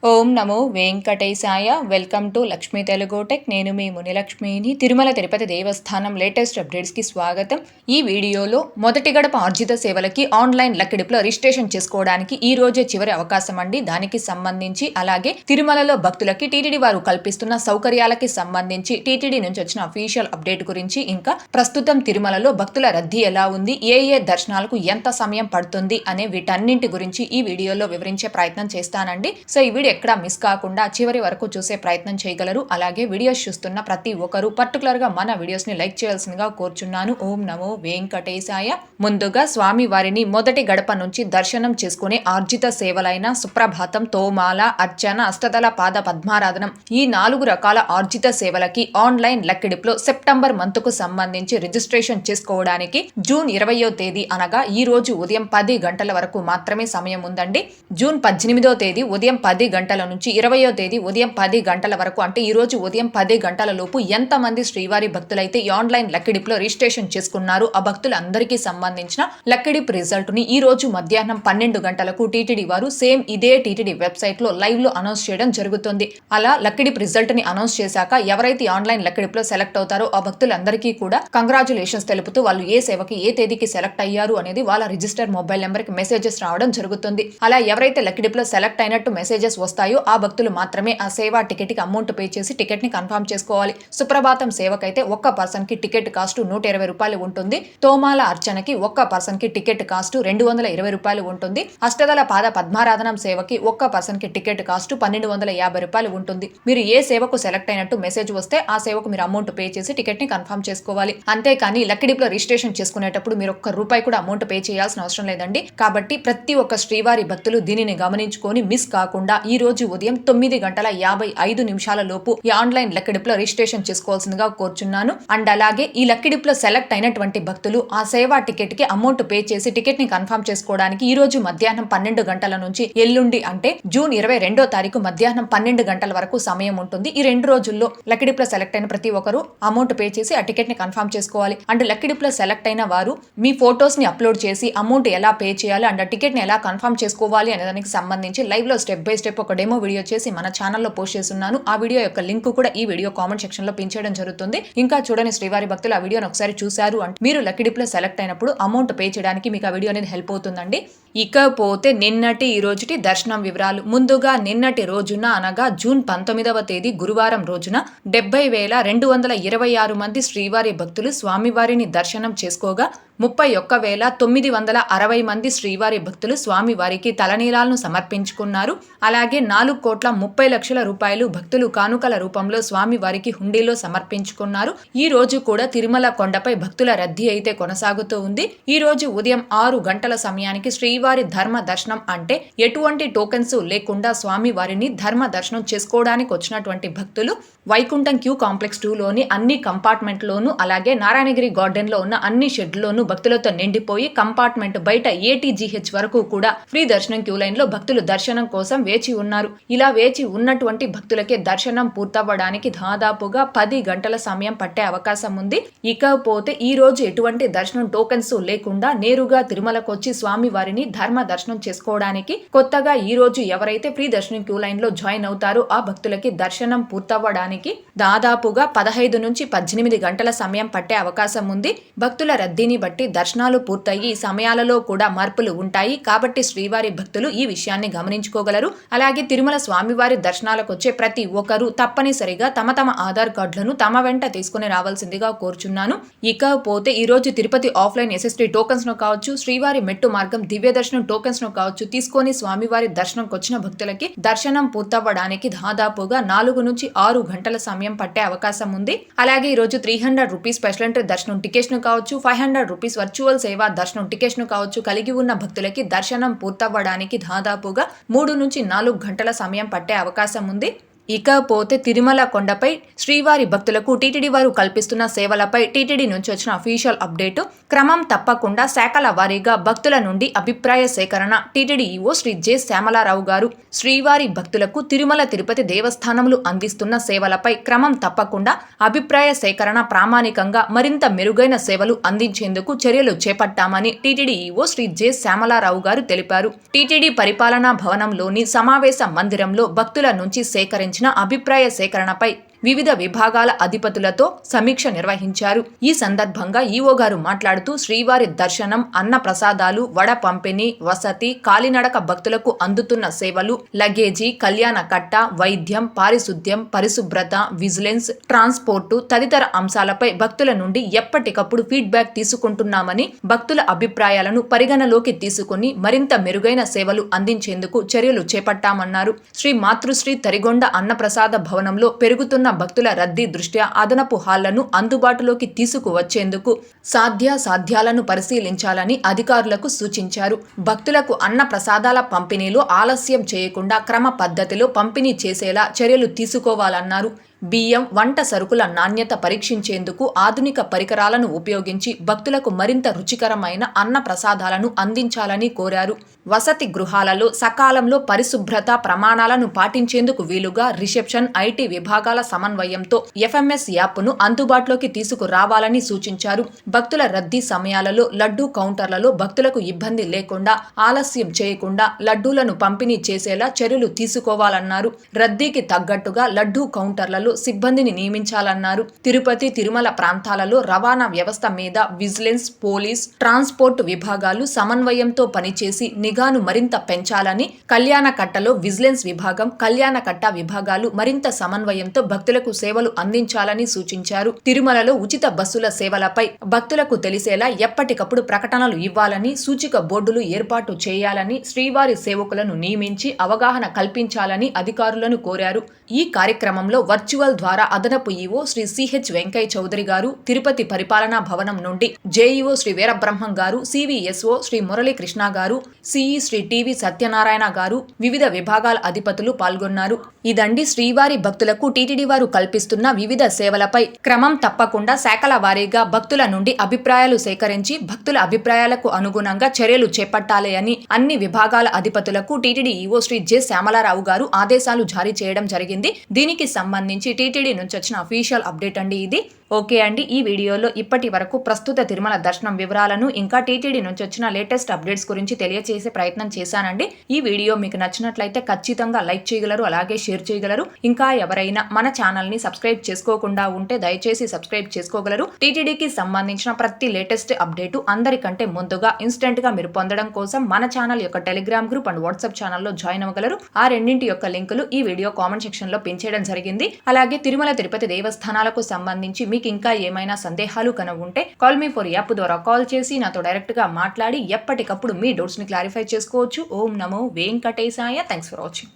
Om Namo Venkatesaya. Welcome to Lakshmi Telugu tech. నేను మీ మునిలక్ష్మిని. తిరుమల తిరుపతి దేవస్థానం latest అప్డేట్స్కి స్వాగతం. ఈ వీడియోలో మొదటి గడప ఆర్జిత సేవలకి ఆన్లైన్ లక్కిడిపులో రిజిస్ట్రేషన్ చేసుకోవడానికి ఈ రోజే చివరి అవకాశం అండి. దానికి సంబంధించి అలాగే తిరుమలలో భక్తులకి టీటీడీ వారు కల్పిస్తున్న సౌకర్యాలకి సంబంధించి టీటీడీ నుంచి వచ్చిన అఫీషియల్ అప్డేట్ గురించి, ఇంకా ప్రస్తుతం తిరుమలలో భక్తుల రద్దీ ఎలా ఉంది, ఏ దర్శనాలకు ఎంత సమయం పడుతుంది అనే వీటన్నింటి గురించి ఈ వీడియోలో వివరించే ప్రయత్నం చేస్తానండి. సో ఈ వీడియో ఎక్కడ మిస్ కాకుండా చివరి వరకు చూసే ప్రయత్నం చేయగలరు. అలాగే వీడియోస్ చూస్తున్న ప్రతి ఒక్కరు పర్టికులర్ గా మన వీడియోస్ ని లైక్ చేయాల్సిందిగా కోరుచున్నాను. ఓం నమో వెంకటేశాయ. ముందుగా స్వామి వారిని మొదటి గడప నుంచి దర్శనం చేసుకునే ఆర్జిత సేవలైన సుప్రభాతం, తోమాల, అర్చన, అష్టదళ పాద పద్మారాధనం ఈ 4 రకాల ఆర్జిత సేవలకి ఆన్లైన్ లక్కిడిపులో సెప్టెంబర్ మంత్ కు సంబంధించి రిజిస్ట్రేషన్ చేసుకోవడానికి జూన్ 20వ తేదీ అనగా ఈ రోజు ఉదయం 10 గంటల వరకు మాత్రమే సమయం ఉందండి. జూన్ 18వ తేదీ ఉదయం 10 గంటల నుంచి 20వ తేదీ ఉదయం 10 గంటల వరకు, అంటే ఈ రోజు ఉదయం 10 గంటల లోపు ఎంతమంది శ్రీవారి భక్తులైతే ఈ ఆన్లైన్ లక్కిడిపులో రిజిస్ట్రేషన్ చేసుకున్నారు, ఆ భక్తులందరికీ సంబంధించిన లక్కిడిపు రిజల్ట్ ని ఈ రోజు మధ్యాహ్నం 12 గంటలకు టీటీడీ వారు సేమ్ ఇదే టీటీడీ వెబ్సైట్ లో లైవ్ లో అనౌన్స్ చేయడం జరుగుతుంది. అలా లక్కిడిపు రిజల్ట్ ని అనౌన్స్ చేశాక ఎవరైతే ఆన్లైన్ లక్కిడిపులో సెలెక్ట్ అవుతారో ఆ భక్తులందరికీ కూడా కంగ్రాచులేషన్స్ తెలుపుతూ వాళ్ళు ఏ సేవకి ఏ తేదీకి సెలెక్ట్ అయ్యారు అనేది వాళ్ళ రిజిస్టర్ మొబైల్ నెంబర్ కి మెసేజెస్ రావడం జరుగుతుంది. అలా ఎవరైతే లక్కిడిపులో సెలెక్ట్ అయినట్టు మెసేజెస్ వస్తాయో ఆ భక్తులు మాత్రమే ఆ సేవా టికెట్ కి అమౌంట్ పే చేసి టికెట్ ని కన్ఫర్మ్ చేసుకోవాలి. సుప్రభాతం సేవకైతే ఒక్క పర్సన్ కి టికెట్ కాస్ట్ 120 రూపాయలు ఉంటుంది. తోమాల అర్చనకి ఒక్క పర్సన్ కి టికెట్ కాస్ట్ 220 రూపాయలు ఉంటుంది. అష్టదళ పాద పద్మారాధనం సేవకి ఒక్క పర్సన్ కి టికెట్ కాస్ట్ 1250 రూపాయలు ఉంటుంది. మీరు ఏ సేవకు సెలెక్ట్ అయినట్టు మెసేజ్ వస్తే ఆ సేవకు మీరు అమౌంట్ పే చేసి టికెట్ ని కన్ఫర్మ్ చేసుకోవాలి. అంతేకాని లక్కిడిపులో రిజిస్ట్రేషన్ చేసుకునేటప్పుడు మీరు ఒక్క రూపాయి కూడా అమౌంట్ పే చేయాల్సిన అవసరం లేదండి. కాబట్టి ప్రతి ఒక్క శ్రీవారి భక్తులు దీనిని గమనించుకొని మిస్ కాకుండా ఈ రోజు ఉదయం 9:55 లోపు ఈ ఆన్లైన్ లక్కిడిపులో రిజిస్ట్రేషన్ చేసుకోవాల్సిందిగా కోరుచున్నాను. అండ్ అలాగే ఈ లక్కిడిపులో సెలెక్ట్ అయినటువంటి భక్తులు ఆ సేవా టికెట్ కి అమౌంట్ పే చేసి టికెట్ ని కన్ఫర్మ్ చేసుకోవడానికి ఈ రోజు మధ్యాహ్నం 12 గంటల నుంచి ఎల్లుండి అంటే జూన్ 22వ తారీఖు మధ్యాహ్నం 12 గంటల వరకు సమయం ఉంటుంది. ఈ 2 రోజుల్లో లక్కిడిపులో సెలెక్ట్ అయిన ప్రతి ఒక్కరు అమౌంట్ పే చేసి ఆ టికెట్ ని కన్ఫర్మ్ చేసుకోవాలి. అండ్ లక్కిడిపులో సెలెక్ట్ అయిన వారు మీ ఫొటోస్ ని అప్లోడ్ చేసి అమౌంట్ ఎలా పే చేయాలి అండ్ ఆ టికెట్ ని ఎలా కన్ఫర్మ్ చేసుకోవాలి అనే దానికి సంబంధించి లైవ్ లో స్టెప్ బై స్టెప్ ఒక డెమో వీడియో చేసి మన ఛానల్లో పోస్ట్ చేస్తున్నాను. ఆ వీడియో యొక్క లింక్ కూడా ఈ వీడియో కామెంట్ సెక్షన్ లో పిన్ చేయడం జరుగుతుంది. ఇంకా చూడని శ్రీవారి భక్తులు ఆ వీడియోని ఒకసారి చూశారు అంటే మీరు లక్కిడిపులో సెలెక్ట్ అయినప్పుడు అమౌంట్ పే చేయడానికి మీకు ఆ వీడియో అనేది హెల్ప్ అవుతుందండి. ఇకపోతే నిన్నటి ఈ రోజుటి దర్శనం వివరాలు. ముందుగా నిన్నటి రోజున అనగా జూన్ 19వ తేదీ గురువారం రోజున 70,226 మంది శ్రీవారి భక్తులు స్వామివారిని దర్శనం చేసుకోగా 31,960 మంది శ్రీవారి భక్తులు స్వామివారికి తలనీలాలను సమర్పించుకున్నారు. అలాగే 4,30,00,000 రూపాయలు భక్తులు కానుకల రూపంలో స్వామివారికి హుండీలో సమర్పించుకున్నారు. ఈ రోజు కూడా తిరుమల కొండపై భక్తుల రద్దీ అయితే కొనసాగుతూ ఉంది. ఈ రోజు ఉదయం 6 గంటల సమయానికి శ్రీవారి ధర్మ దర్శనం అంటే ఎటువంటి టోకెన్స్ లేకుండా స్వామివారిని ధర్మ దర్శనం చేసుకోవడానికి వచ్చినటువంటి భక్తులు వైకుంఠం క్యూ కాంప్లెక్స్ 2లోని అన్ని కంపార్ట్మెంట్ లోను అలాగే నారాయణగిరి గార్డెన్ లో ఉన్న అన్ని షెడ్లోను భక్తులతో నిండిపోయి కంపార్ట్మెంట్ బయట ATGH వరకు కూడా ఫ్రీ దర్శనం క్యూ లైన్ లో భక్తులు దర్శనం కోసం వేచి ఉన్నారు. ఇలా వేచి ఉన్నటువంటి భక్తులకే దర్శనం పూర్తవ్వడానికి దాదాపుగా 10 గంటల సమయం పట్టే అవకాశం ఉంది. ఇకపోతే ఈ రోజు ఎటువంటి దర్శనం టోకెన్స్ లేకుండా నేరుగా తిరుమలకు వచ్చి స్వామి వారిని ధర్మ దర్శనం చేసుకోవడానికి కొత్తగా ఈ రోజు ఎవరైతే ఫ్రీ దర్శనం క్యూ లైన్ లో జాయిన్ అవుతారో ఆ భక్తులకి దర్శనం పూర్తవ్వడానికి దాదాపుగా 15 నుంచి 18 గంటల సమయం పట్టే అవకాశం ఉంది. భక్తుల రద్దీని బట్టి దర్శనాలు పూర్తయి సమయాలలో కూడా మార్పులు ఉంటాయి. కాబట్టి శ్రీవారి భక్తులు ఈ విషయాన్ని గమనించుకోగలరు. అలాగే తిరుమల స్వామివారి దర్శనాలకు వచ్చే ప్రతి ఒక్కరూ తప్పనిసరిగా తమ ఆధార్ కార్డులను తమ వెంట తీసుకుని రావాల్సిందిగా కోరుచున్నాను. ఇకపోతే ఈ రోజు తిరుపతి ఆఫ్లైన్ SST టోకెన్స్ ను కావచ్చు, శ్రీవారి మెట్టు మార్గం దివ్య దర్శనం టోకెన్స్ ను కావచ్చు తీసుకొని స్వామివారి దర్శనంకి వచ్చిన భక్తులకి దర్శనం పూర్తవ్వడానికి దాదాపుగా 4 నుంచి 6 గంటల సమయం పట్టే అవకాశం ఉంది. అలాగే ఈ రోజు 300 రూపీస్ స్పెషల్ ఎంట్రీ దర్శనం టికెట్స్ ను కావచ్చు, 500 రూపీస్ వర్చువల్ సేవా దర్శనం టికెట్స్ ను కావచ్చు కలిగి ఉన్న భక్తులకి దర్శనం పూర్తవ్వడానికి దాదాపుగా 3 నుంచి 4 గంటల సమయం పట్టే అవకాశం ఉంది. ఇకపోతే తిరుమల కొండపై శ్రీవారి భక్తులకు టీటీడీ వారు కల్పిస్తున్న సేవలపై టీటీడీ నుంచి వచ్చిన అఫీషియల్ అప్డేటు. క్రమం తప్పకుండా శాఖల వారీగా భక్తుల నుండి అభిప్రాయ సేకరణ. TTD EO Shri J Shyamala Rao గారు శ్రీవారి భక్తులకు తిరుమల తిరుపతి దేవస్థానములు అందిస్తున్న సేవలపై క్రమం తప్పకుండా అభిప్రాయ సేకరణ, ప్రామాణికంగా మరింత మెరుగైన సేవలు అందించేందుకు చర్యలు చేపట్టామని TTD EO Shri J Shyamala Rao గారు తెలిపారు. టీటీడీ పరిపాలనా భవనంలోని సమావేశ మందిరంలో భక్తుల నుంచి సేకరించిన అభిప్రాయ సేకరణపై వివిధ విభాగాల అధిపతులతో సమీక్ష నిర్వహించారు. ఈ సందర్భంగా ఈవో గారు మాట్లాడుతూ శ్రీవారి దర్శనం, అన్న ప్రసాదాలు, వడ పంపిణీ, వసతి, కాలినడక భక్తులకు అందుతున్న సేవలు, లగేజీ, కళ్యాణ కట్ట, వైద్యం, పారిశుద్ధ్యం, పరిశుభ్రత, విజిలెన్స్, ట్రాన్స్పోర్టు తదితర అంశాలపై భక్తుల నుండి ఎప్పటికప్పుడు ఫీడ్బ్యాక్ తీసుకుంటున్నామని, భక్తుల అభిప్రాయాలను పరిగణలోకి తీసుకుని మరింత మెరుగైన సేవలు అందించేందుకు చర్యలు చేపట్టామన్నారు. శ్రీ మాతృశ్రీ తరిగొండ అన్నప్రసాద భవనంలో పెరుగుతున్న భక్తుల రద్దీ దృష్ట్యా అదనపు హాళ్లను అందుబాటులోకి తీసుకువచ్చేందుకు సాధ్యాలను పరిశీలించాలని అధికారులకు సూచించారు. భక్తులకు అన్న ప్రసాదాల పంపిణీలో ఆలస్యం చేయకుండా క్రమ పద్ధతిలో పంపిణీ చేసేలా చర్యలు తీసుకోవాలన్నారు. బియ్యం, వంట సరుకుల నాణ్యత పరీక్షించేందుకు ఆధునిక పరికరాలను ఉపయోగించి భక్తులకు మరింత రుచికరమైన అన్న ప్రసాదాలను అందించాలని కోరారు. వసతి గృహాలలో సకాలంలో పరిశుభ్రత ప్రమాణాలను పాటించేందుకు వీలుగా రిసెప్షన్, ఐటీ విభాగాల సమన్వయంతో ఎఫ్ఎంఎస్ యాప్ను అందుబాటులోకి తీసుకురావాలని సూచించారు. భక్తుల రద్దీ సమయాలలో లడ్డూ కౌంటర్లలో భక్తులకు ఇబ్బంది లేకుండా, ఆలస్యం చేయకుండా లడ్డూలను పంపిణీ చేసేలా చర్యలు తీసుకోవాలన్నారు. రద్దీకి తగ్గట్టుగా లడ్డూ కౌంటర్లలో సిబ్బందిని నియమించాలన్నారు. తిరుపతి, తిరుమల ప్రాంతాలలో రవాణా వ్యవస్థ మీద విజిలెన్స్, పోలీస్, ట్రాన్స్పోర్ట్ విభాగాలు సమన్వయంతో పనిచేసి నిఘాను మరింత పెంచాలని, కళ్యాణ కట్టలో విజిలెన్స్ విభాగం, కళ్యాణ కట్ట విభాగాలు మరింత సమన్వయంతో భక్తులకు సేవలు అందించాలని సూచించారు. తిరుమలలో ఉచిత బస్సుల సేవలపై భక్తులకు తెలిసేలా ఎప్పటికప్పుడు ప్రకటనలు ఇవ్వాలని, సూచిక బోర్డులు ఏర్పాటు చేయాలని, శ్రీవారి సేవకులను నియమించి అవగాహన కల్పించాలని అధికారులను కోరారు. ఈ కార్యక్రమంలో వర్చువల్ ద్వారా అదనపు ఈవో శ్రీ సిహెచ్ వెంకయ్య చౌదరి గారు, తిరుపతి పరిపాలనా భవనం నుండి జేఈఓ శ్రీ వీరబ్రహ్మం గారు, సివిఎస్ఓ శ్రీ మురళీకృష్ణ గారు, సిఈ శ్రీ టివి సత్యనారాయణ గారు, వివిధ విభాగాల అధిపతులు పాల్గొన్నారు. ఇదండి శ్రీవారి భక్తులకు టీటీడీ వారు కల్పిస్తున్న వివిధ సేవలపై క్రమం తప్పకుండా శాఖల వారీగా భక్తుల నుండి అభిప్రాయాలు సేకరించి భక్తుల అభిప్రాయాలకు అనుగుణంగా చర్యలు చేపట్టాలి అని అన్ని విభాగాల అధిపతులకు TTD EO Shri J Shyamala Rao గారు ఆదేశాలు జారీ చేయడం జరిగింది. దీనికి సంబంధించి టీటీడీ నుంచి వచ్చిన అఫీషియల్ అప్డేట్ అండి ఇది. ఓకే అండి, ఈ వీడియోలో ఇప్పటి వరకు ప్రస్తుత తిరుమల దర్శనం వివరాలను ఇంకా టీటీడీ నుంచి వచ్చిన లేటెస్ట్ అప్డేట్స్ గురించి తెలియజేసే ప్రయత్నం చేశానండి. ఈ వీడియో మీకు నచ్చినట్లయితే ఖచ్చితంగా లైక్ చేయగలరు, అలాగే షేర్ చేయగలరు. ఇంకా ఎవరైనా మన ఛానల్ ని సబ్స్క్రైబ్ చేసుకోకుండా ఉంటే దయచేసి సబ్స్క్రైబ్ చేసుకోగలరు. టీటీడీకి సంబంధించిన ప్రతి లేటెస్ట్ అప్డేటు అందరికంటే ముందుగా ఇన్స్టెంట్ గా మీరు పొందడం కోసం మన ఛానల్ యొక్క టెలిగ్రామ్ గ్రూప్ అండ్ వాట్సాప్ ఛానల్లో జాయిన్ అవ్వగలరు. ఆ రెండింటి యొక్క లింకులు ఈ వీడియో కామెంట్ సెక్షన్ లో పిన్ చేయడం జరిగింది. అలాగే తిరుమల తిరుపతి దేవస్థానాలకు సంబంధించి మీకు ఇంకా ఏమైనా సందేహాలు ఉంటే కాల్ మీ ఫర్ యాప్ ద్వారా కాల్ చేసి నాతో డైరెక్ట్ గా మాట్లాడి ఎప్పటికప్పుడు మీ డౌట్స్ ని క్లారిఫై చేసుకోవచ్చు. ఓం నమో వెంకటేశాయ. Thanks for watching.